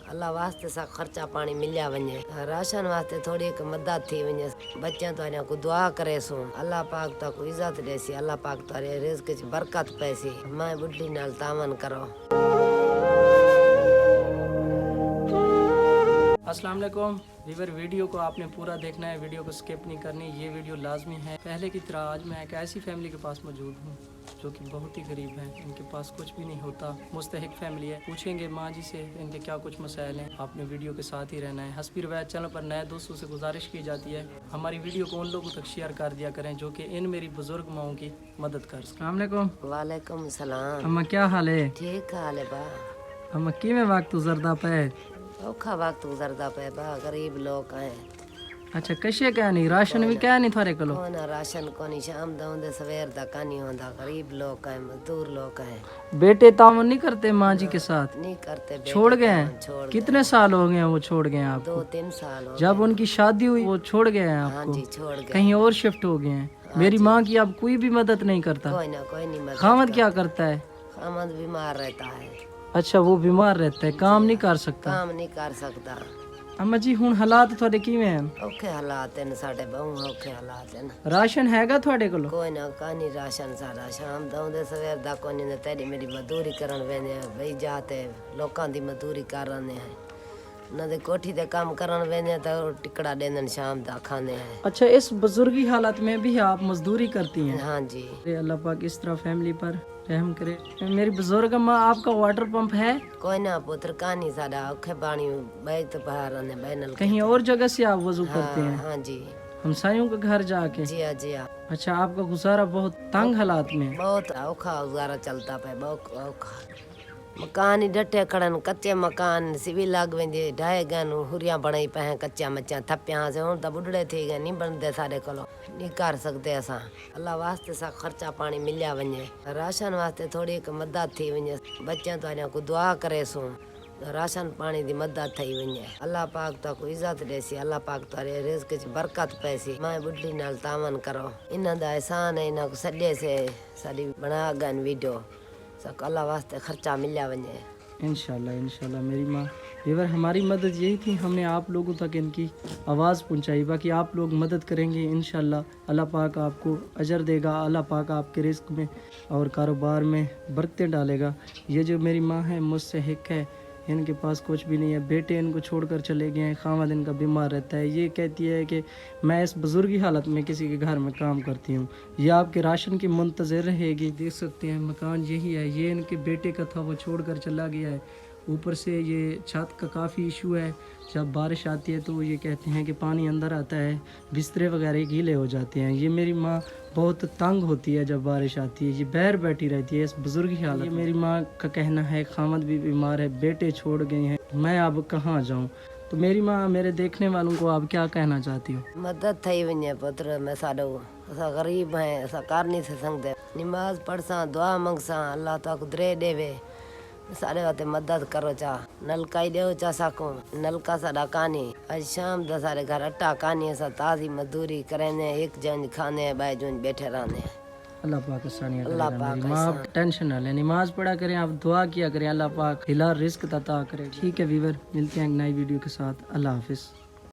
अल्लाह वास्ते सा खर्चा पानी मिलिया वने, राशन वास्ते थोड़ी एक मदद थी वने, बच्चों तो को दुआ करे सो अल्लाह पाक तो को इज्जत देसी, अल्लाह पाक तारे रिज़्क़ च बरकत पैसी, मैं बुढ़ी नाल तावन करो। अस्सलाम वालेकुम वीवर, वीडियो को आपने पूरा देखना है, वीडियो को स्किप नहीं करनी, ये वीडियो लाजमी है। पहले की तरह आज मैं एक ऐसी फैमिली के पास मौजूद हूँ जो कि बहुत ही गरीब है, इनके पास कुछ भी नहीं होता, मुस्तहिक फैमिली है। पूछेंगे माँ जी से इनके क्या कुछ मसाइल हैं, आपने वीडियो के साथ ही रहना है। हस्बी रवायत चैनल पर नए दोस्तों से गुजारिश की जाती है हमारी वीडियो को उन लोगों तक शेयर कर दिया करें जो कि इन मेरी बुजुर्ग माओं की मदद कर सकें। अस्सलाम वालेकुम। वालेकुम सलाम। अम्मा क्या हाल है? ठीक हाल है बा। अम्मा किवें वक्त गुजरदा पे? औखा वक्त गुजरदा पे बा, गरीब लोग हैं। अच्छा कशे क्या नहीं, राशन भी क्या नहीं थारे कोलो? कोना राशन कोनी, शाम दौंदे सवेर दा कानी होंदा, गरीब लोग हैं, मजदूर लोग हैं। बेटे तावन नहीं करते माँ जी के साथ? नहीं करते, छोड़ गए हैं? छोड़ कितने साल हो गए हैं वो छोड़ गए हैं आपको? 2-3 साल हो जब उनकी शादी हुई वो छोड़ गए हैं हाँ आपको? जी, छोड़ गए। कहीं और शिफ्ट हो गए हैं? मेरी माँ की अब कोई भी मदद नहीं करता? कोई नहीं मदद। खामद क्या करता है? खामद बीमार रहता है। अच्छा वो बीमार रहता है, काम नहीं कर सकता? काम नहीं कर सकता। अम्मा जी हुन हालात थोड़े किवें हैं? औखे हालात हैं साडे, बहुत औखे हालात हैं। राशन हैगा थोड़े कोलो? कोई ना कानी राशन साडा, शाम दौंदे सवेर दा कोनी ने तेरी मेरी मजदूरी करन वेंदे भई जाते लोकां दी मजदूरी करन है ना दे कोठी दे काम करन वेंदे तो टिकड़ा देंदन शाम दा खाने हैं। अच्छा इस बुजुर्गी हालत में भी आप मजदूरी करती हैं? हाँ जी। अल्लाह पाक इस तरह फैमिली पर रहम करे। मेरी बुजुर्ग अम्मा आपका वाटर पंप है? कोई ना पुत्र कानी साडा, औखे पानी बह तो बाहर ने बहनल। कहीं और जगह से आप वजू करते हैं? हाँ जी। हमसायों के घर जाके? जी हाँ जी हाँ। अच्छा आपका गुजारा बहुत तंग हालात में? बहुत औखा गुजारा चलता पे, बहुत औखा। मकान ही डटे खड़न, कच्चे मकान सिविल लाग वेंदी ढाए गन, हुरियां बणाई पे कच्चा मच्चा थप्पियां से, हुण तो बुढ़ड़े थी गए, नहीं बनते सारे कोलो, नहीं कर सकते असां। अल्लाह वास्ते सा खर्चा पानी मिलिया वने, राशन वास्ते थोड़ी एक मदद थी वने, बच्चों तो अञा को दुआ करे सो राशन पानी दी मदद थी वने। अल्लाह पाक तो को इज्जत देसी, अल्लाह पाक तारे रिज़्क़ च बरकत पैसी, मैं बुढ़ी नाल तावन करो। इन्हां दा एहसान है, इन्हां को सॾे से साडी बना गन वीडियो सब अल्लाह वास्ते खर्चा मिलिया वने। इंशाल्लाह इंशाल्लाह। मेरी माँ वीवर हमारी मदद यही थी, हमने आप लोगों तक इनकी आवाज़ पहुंचाई, बाकी आप लोग मदद करेंगे इंशाल्लाह अल्लाह पाक आपको अजर देगा, अल्लाह पाक आपके रिस्क में और कारोबार में बरकतें डालेगा। ये जो मेरी माँ है मुझसे हिक है, इनके पास कुछ भी नहीं है, बेटे इनको छोड़कर चले गए हैं, खामद इनका बीमार रहता है। ये कहती है कि मैं इस बुजुर्गी हालत में किसी के घर में काम करती हूँ, ये आपके राशन की मुंतज़िर रहेगी। देख सकते हैं मकान यही है, ये इनके बेटे का था, वो छोड़कर चला गया है। ऊपर से ये छत का काफ़ी इशू है, जब बारिश आती है तो ये कहते हैं कि पानी अंदर आता है, बिस्तरे वगैरह गीले हो जाते हैं। ये मेरी माँ बहुत तंग होती है जब बारिश आती है, ये बाहर बैठी रहती है इस बुजुर्ग की हालत। ये मेरी माँ का कहना है खामद भी बीमार है, बेटे छोड़ गए हैं, मैं अब कहाँ जाऊँ? तो मेरी माँ मेरे देखने वालों को आप क्या कहना चाहती हो? मदद थी वने पुत्र, मैं साडो असा गरीब हैं, असा कर नहीं सकते, नमाज पढ़सा दुआ मंगसा अल्लाह ताक दरे देवे, सारे वाते मदद करो चा, नलका ही देव चा साको, नलका साडा कानी, आज शाम दा सारे घर अट्टा कानी, असा ताजी मजदूरी करें, एक जन खाने बाय जन बैठे रहने। अल्लाह पाक आसानियां अल्लाह करेगा। पाक मेरी माँ आप टेंशन ना लें, नमाज पढ़ा करें, आप दुआ किया करें, अल्लाह पाक हिला रिस्क अता करे। ठीक है वीवर, मिलते हैं एक नई वीडियो के साथ, अल्लाह हाफिज़।